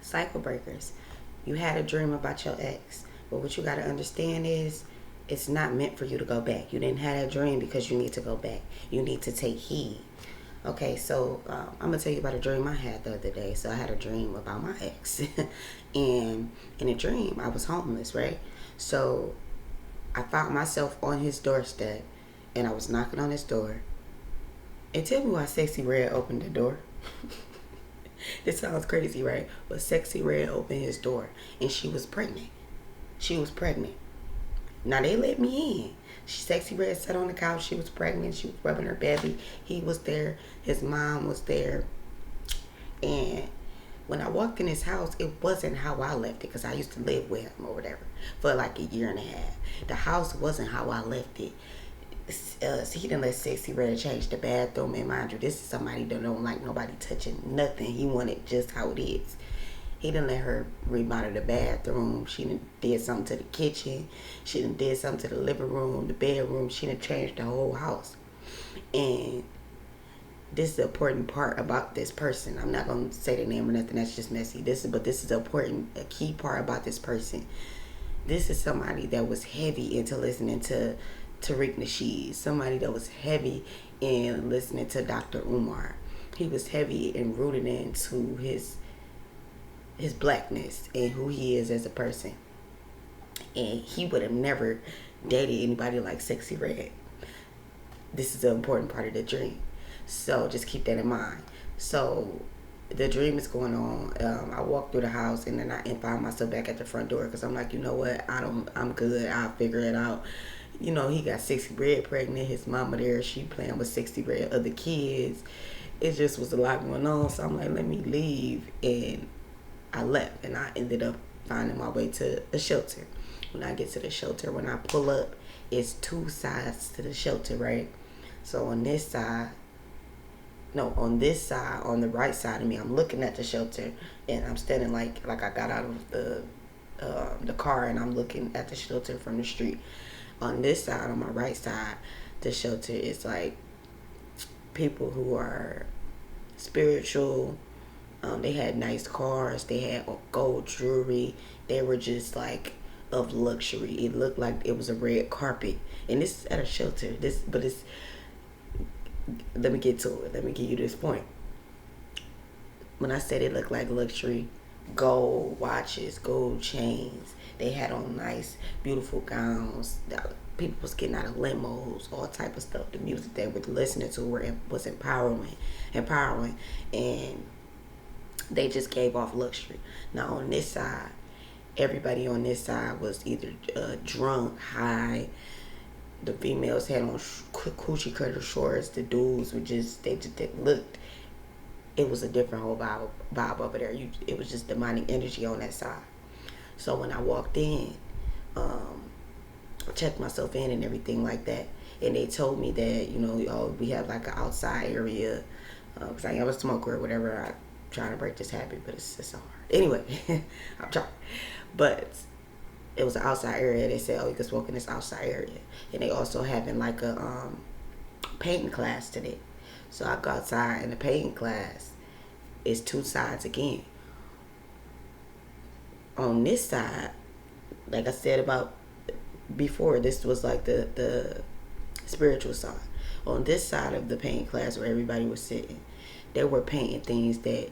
Cycle breakers. You had a dream about your ex, but what you got to understand is it's not meant for you to go back. You didn't have that dream because you need to go back. You need to take heed. Okay, so I'm gonna tell you about a dream I had the other day. So I had a dream about my ex, and in a dream I was homeless, right? So I found myself on his doorstep, and I was knocking on his door. And tell me why Sexy Red opened the door. This sounds crazy, right? But Sexy Red opened his door, and she was pregnant. She was pregnant. Now they let me in. Sexy Red sat on the couch. She was pregnant. She was rubbing her belly. He was there. His mom was there. And when I walked in his house, it wasn't how I left it, because I used to live with him or whatever for like a year and a half. The house wasn't how I left it. He didn't let Sexy Red change the bathroom. And mind you, this is somebody that don't like nobody touching nothing. He wanted just how it is. He didn't let her remodel the bathroom. She done did something to the kitchen. She done did something to the living room, the bedroom. She done changed the whole house. And this is the important part about this person. I'm not gonna say the name or nothing. That's just messy. But this is a key part about this person. This is somebody that was heavy into listening to Tariq Nasheed. Somebody that was heavy in listening to Dr. Umar. He was heavy and rooted into his blackness and who he is as a person. And he would have never dated anybody like Sexy Red. This is an important part of the dream. So just keep that in mind. So the dream is going on. I walk through the house, and then I find myself back at the front door, because I'm like, you know what? I'm good. I'll figure it out. You know, he got Sexy Red pregnant. His mama there. She playing with Sexy Red other kids. It just was a lot going on. So I'm like, let me leave. And I left, and I ended up finding my way to a shelter. When I get to the shelter, when I pull up, it's two sides to the shelter, right? So on this side, on the right side of me, I'm looking at the shelter, and I'm standing like I got out of the car, and I'm looking at the shelter from the street. On this side, on my right side, the shelter is like people who are spiritual. They had nice cars. They had gold jewelry. They were just like of luxury. It looked like it was a red carpet. And this is at a shelter. Let me get to it. Let me give you this point. When I said it looked like luxury, gold watches, gold chains. They had on nice, beautiful gowns. People was getting out of limos, all type of stuff. The music they were listening to was empowering. And they just gave off luxury. Now on this side, everybody on this side was either drunk, high. The females had on coochie cutter shorts. The dudes were they looked. It was a different whole vibe over there. It was just demonic energy on that side. So when I walked in, checked myself in and everything like that, and they told me that we have like an outside area, because I am a smoker or whatever. I'm trying to break this habit, but it's so hard. Anyway, I'm trying. But it was an outside area. They said, you can smoke in this outside area. And they also having like a painting class today. So I go outside, and the painting class is two sides again. On this side, like I said about before, this was like the spiritual side. On this side of the painting class where everybody was sitting, they were painting things that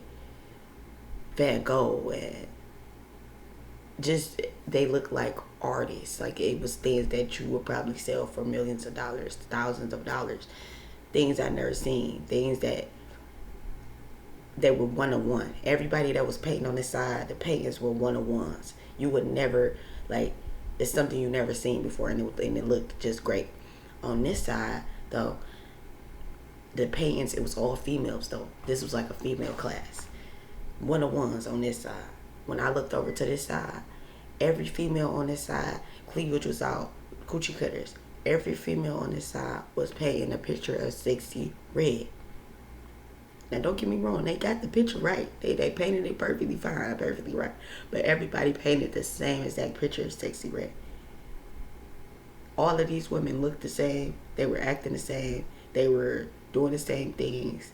Van Gogh and just they look like artists. Like it was things that you would probably sell for millions of dollars, thousands of dollars. Things I've never seen. Things that they were one-on-one. Everybody that was painting on this side, the paintings were one-on-ones. You would never, it's something you never seen before, and it looked just great. On this side, though, the paintings, it was all females, though. This was like a female class. One-on-ones on this side. When I looked over to this side, every female on this side, cleavage was out, coochie cutters. Every female on this side was painting a picture of Sexy Red. Now, don't get me wrong, they got the picture right. They painted it perfectly fine, perfectly right. But everybody painted the same exact picture of Sexy Red. All of these women looked the same. They were acting the same. They were doing the same things.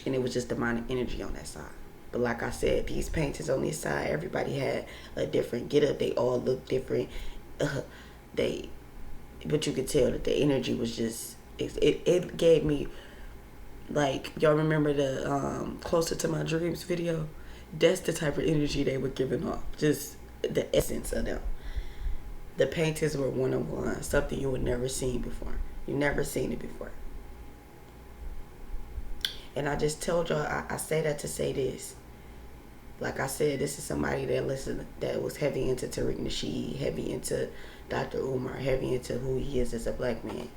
And it was just demonic energy on that side. But like I said, these paintings on this side, everybody had a different get up. They all looked different. They, but you could tell that the energy was just, it gave me, like, y'all remember the Closer to My Dreams video? That's the type of energy they were giving off. Just the essence of them. The paintings were one-on-one, something you would never seen before. You never seen it before. And I just told y'all, I say that to say this. Like I said, this is somebody that listened, that was heavy into Tariq Nasheed, heavy into Dr. Umar, heavy into who he is as a black man.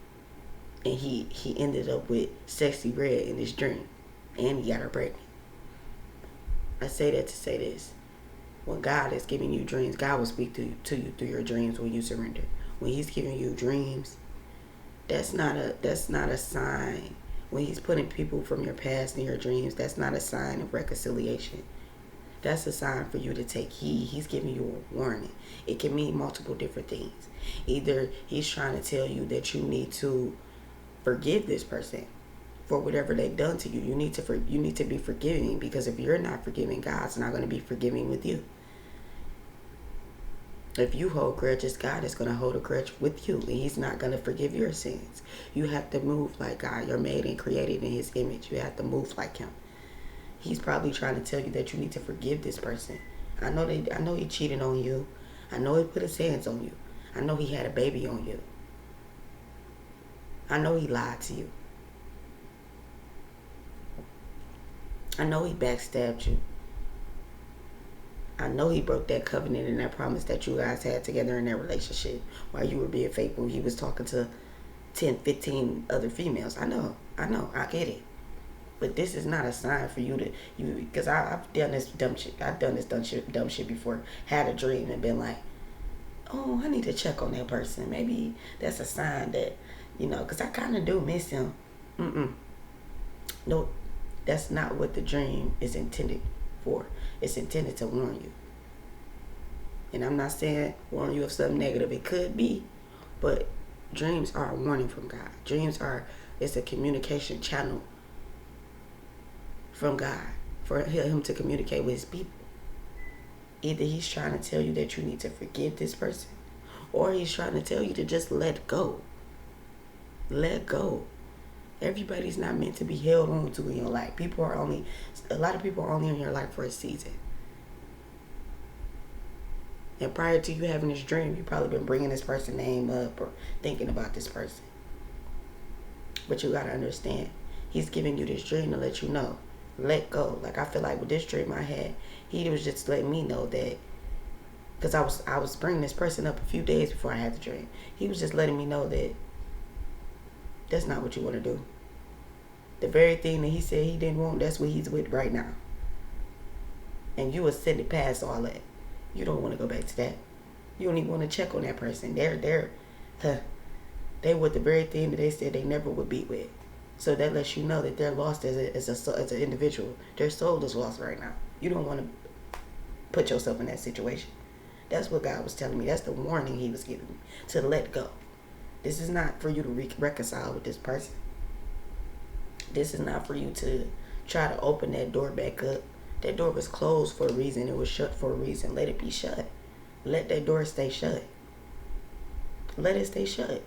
And he ended up with Sexy Red in his dream. And he got her pregnant. I say that to say this. When God is giving you dreams, God will speak to you through your dreams when you surrender. When he's giving you dreams, that's not a sign. When he's putting people from your past in your dreams, that's not a sign of reconciliation. That's a sign for you to take heed. He's giving you a warning. It can mean multiple different things. Either he's trying to tell you that you need to forgive this person for whatever they've done to you. You need to be forgiving, because if you're not forgiving, God's not going to be forgiving with you. If you hold grudges, God is going to hold a grudge with you, and he's not going to forgive your sins. You have to move like God. You're made and created in his image. You have to move like him. He's probably trying to tell you that you need to forgive this person. I know he cheated on you. I know he put his hands on you. I know he had a baby on you. I know he lied to you. I know he backstabbed you. I know he broke that covenant and that promise that you guys had together in that relationship. While you were being faithful, he was talking to 10, 15 other females. I know, I get it. But this is not a sign for you because I've done this dumb shit. I've done this dumb shit before. Had a dream and been like, oh, I need to check on that person. Maybe that's a sign that, because I kind of do miss him. No, that's not what the dream is intended for. It's intended to warn you. And I'm not saying warn you of something negative. It could be, but dreams are a warning from God. It's a communication channel from God for him to communicate with his people. Either he's trying to tell you that you need to forgive this person, or he's trying to tell you to just let go. Let go. Everybody's not meant to be held on to in your life. A lot of people are only in your life for a season. And prior to you having this dream, you've probably been bringing this person's name up or thinking about this person. But you got to understand, he's giving you this dream to let you know. Let go. Like, I feel like with this dream I had, he was just letting me know that, because I was bringing this person up a few days before I had the dream. He was just letting me know that that's not what you want to do. The very thing that he said he didn't want, that's what he's with right now. And you ascended past all that. You don't want to go back to that. You don't even want to check on that person. They were the very thing that they said they never would be with. So that lets you know that they're lost as an individual. Their soul is lost right now. You don't want to put yourself in that situation. That's what God was telling me. That's the warning he was giving me, to let go. This is not for you to reconcile with this person. This is not for you to try to open that door back up. That door was closed for a reason. It was shut for a reason. Let it be shut. Let that door stay shut. Let it stay shut.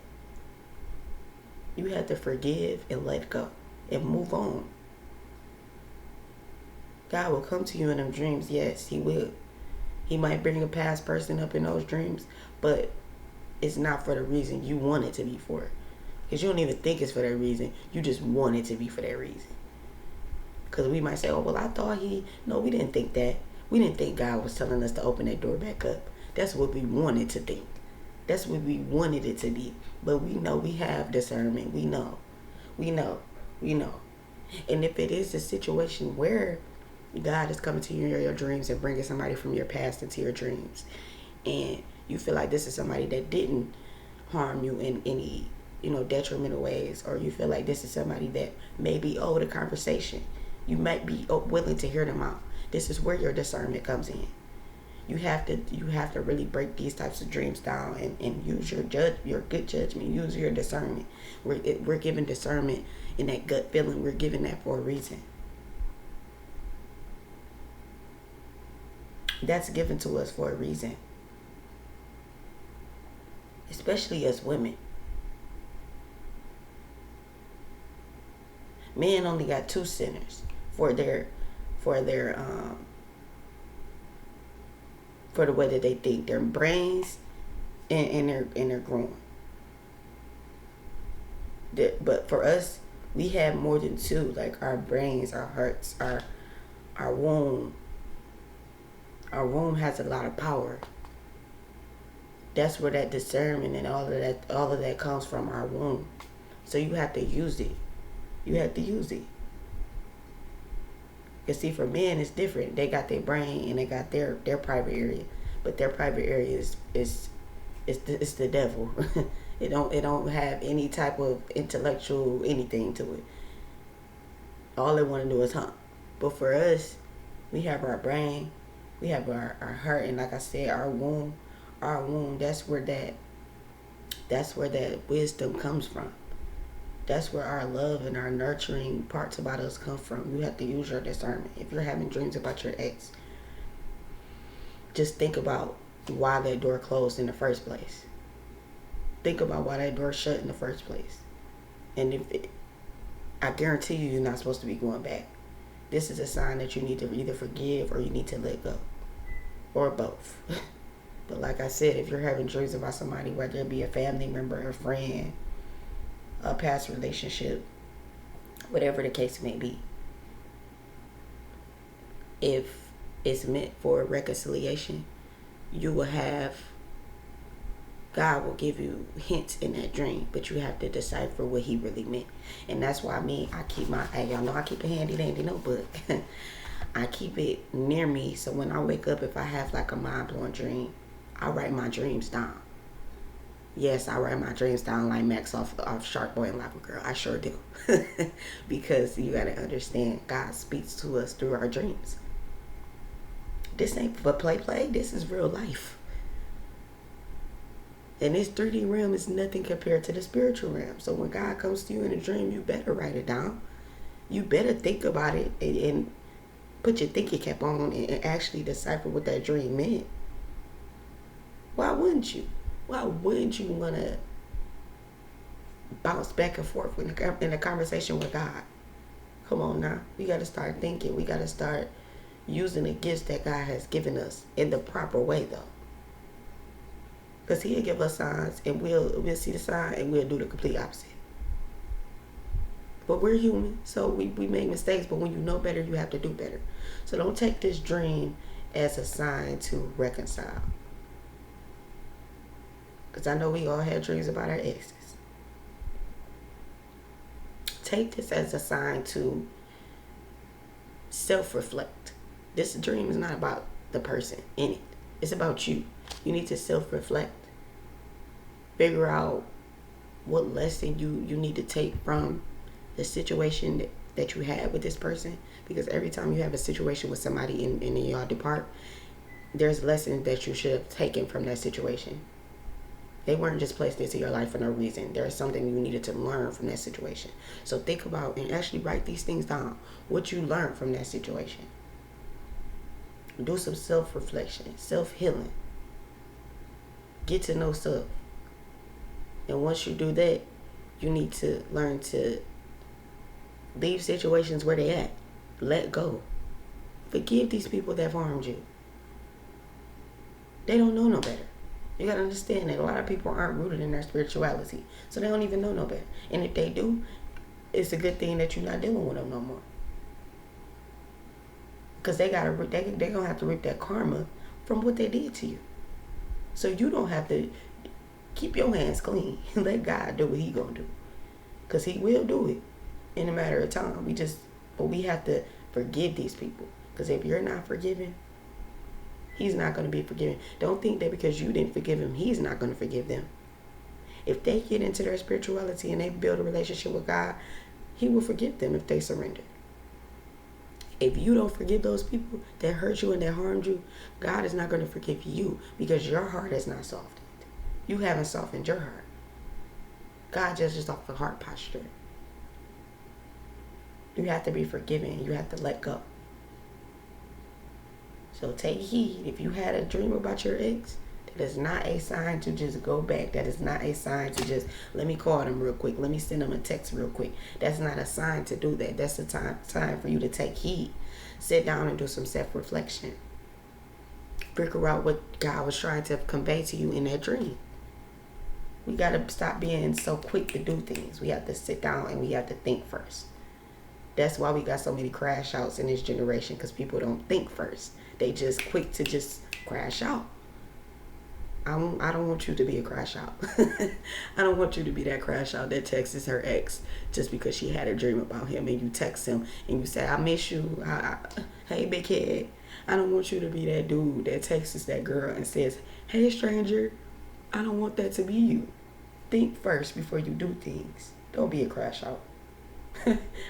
You have to forgive and let go and move on. God will come to you in them dreams. Yes, he will. He might bring a past person up in those dreams, but it's not for the reason you want it to be for. Because you don't even think it's for that reason. You just want it to be for that reason. Because we might say, oh, well, I thought no, we didn't think that. We didn't think God was telling us to open that door back up. That's what we wanted to think. That's what we wanted it to be. But we know we have discernment. We know. And if it is a situation where God is coming to you in your dreams and bringing somebody from your past into your dreams, and you feel like this is somebody that didn't harm you in any, detrimental ways, or you feel like this is somebody that may be owed a conversation, you might be willing to hear them out. This is where your discernment comes in. You have to really break these types of dreams down and use your good judgment. Use your discernment. We're given discernment in that gut feeling. We're given that for a reason. That's given to us for a reason. Especially as women. Men only got two centers for their for the way that they think, their brains and their growing. But for us, we have more than two, like our brains, our hearts, our womb. Our womb has a lot of power. That's where that discernment and all of that comes from, our womb. So you have to use it. You have to use it. You see, for men, it's different. They got their brain and they got their private area, but their private area is the devil. it don't have any type of intellectual anything to it. All they want to do is hump. But for us, we have our brain, we have our heart, and like I said, our womb. Our womb. That's where that wisdom comes from. That's where our love and our nurturing parts about us come from. You have to use your discernment. If you're having dreams about your ex, just think about why that door closed in the first place. Think about why that door shut in the first place. And I guarantee you're not supposed to be going back. This is a sign that you need to either forgive or you need to let go. Or both. But like I said, if you're having dreams about somebody, whether it be a family member, a friend, a past relationship, whatever the case may be, if it's meant for reconciliation, God will give you hints in that dream, but you have to decipher what he really meant. And that's why y'all know I keep a handy dandy notebook. I keep it near me, so when I wake up, if I have like a mind-blowing dream, I write my dreams down. Yes, I write my dreams down like Max off Shark Boy and Lava Girl. I sure do. Because you gotta understand, God speaks to us through our dreams. This ain't for play. This is real life. And this 3D realm is nothing compared to the spiritual realm. So when God comes to you in a dream, you better write it down. You better think about it and put your thinking cap on and actually decipher what that dream meant. Why wouldn't you? Why wouldn't you want to bounce back and forth in a conversation with God? Come on now. We got to start thinking. We got to start using the gifts that God has given us in the proper way, though. Because he'll give us signs and we'll see the sign and we'll do the complete opposite. But we're human, so we make mistakes. But when you know better, you have to do better. So don't take this dream as a sign to reconcile. Because I know we all had dreams about our exes. Take this as a sign to self-reflect. This dream is not about the person in it. It's about you. You need to self-reflect. Figure out what lesson you need to take from the situation that you had with this person. Because every time you have a situation with somebody in your depart, there's lessons that you should have taken from that situation. They weren't just placed into your life for no reason. There's something you needed to learn from that situation. So think about and actually write these things down. What you learned from that situation. Do some self-reflection, self-healing. Get to know self. And once you do that, you need to learn to leave situations where they at. Let go. Forgive these people that have harmed you. They don't know no better. You gotta understand that a lot of people aren't rooted in their spirituality. So they don't even know no better. And if they do, it's a good thing that you're not dealing with them no more. Because they're gonna have to reap that karma from what they did to you. So you don't have to keep your hands clean. Let God do what he gonna do. Because he will do it in a matter of time. But we have to forgive these people. Because if you're not forgiving, he's not going to be forgiven. Don't think that because you didn't forgive him, he's not going to forgive them. If they get into their spirituality and they build a relationship with God, he will forgive them if they surrender. If you don't forgive those people that hurt you and that harmed you, God is not going to forgive you because your heart is not softened. You haven't softened your heart. God judges off the heart posture. You have to be forgiven. You have to let go. So take heed. If you had a dream about your ex, that is not a sign to just go back. That is not a sign to just, let me call them real quick. Let me send them a text real quick. That's not a sign to do that. That's the time for you to take heed. Sit down and do some self-reflection. Figure out what God was trying to convey to you in that dream. We got to stop being so quick to do things. We have to sit down and we have to think first. That's why we got so many crash outs in this generation, because people don't think first. They just quick to just crash out. I don't want you to be a crash out. I don't want you to be that crash out that texts her ex just because she had a dream about him, and you text him and you say, I miss you. Hey, big head. I don't want you to be that dude that texts that girl and says, hey, stranger, I don't want that to be you. Think first before you do things. Don't be a crash out.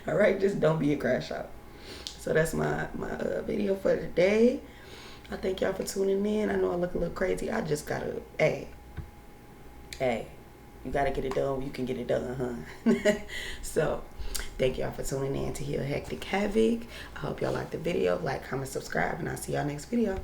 All right, just don't be a crash out. So that's my video for today. I thank y'all for tuning in. I know I look a little crazy. I just gotta, hey, you gotta get it done. You can get it done, huh? So thank y'all for tuning in to Heyyy Hectic Havoc. I hope y'all liked the video. Like, comment, subscribe, and I'll see y'all next video.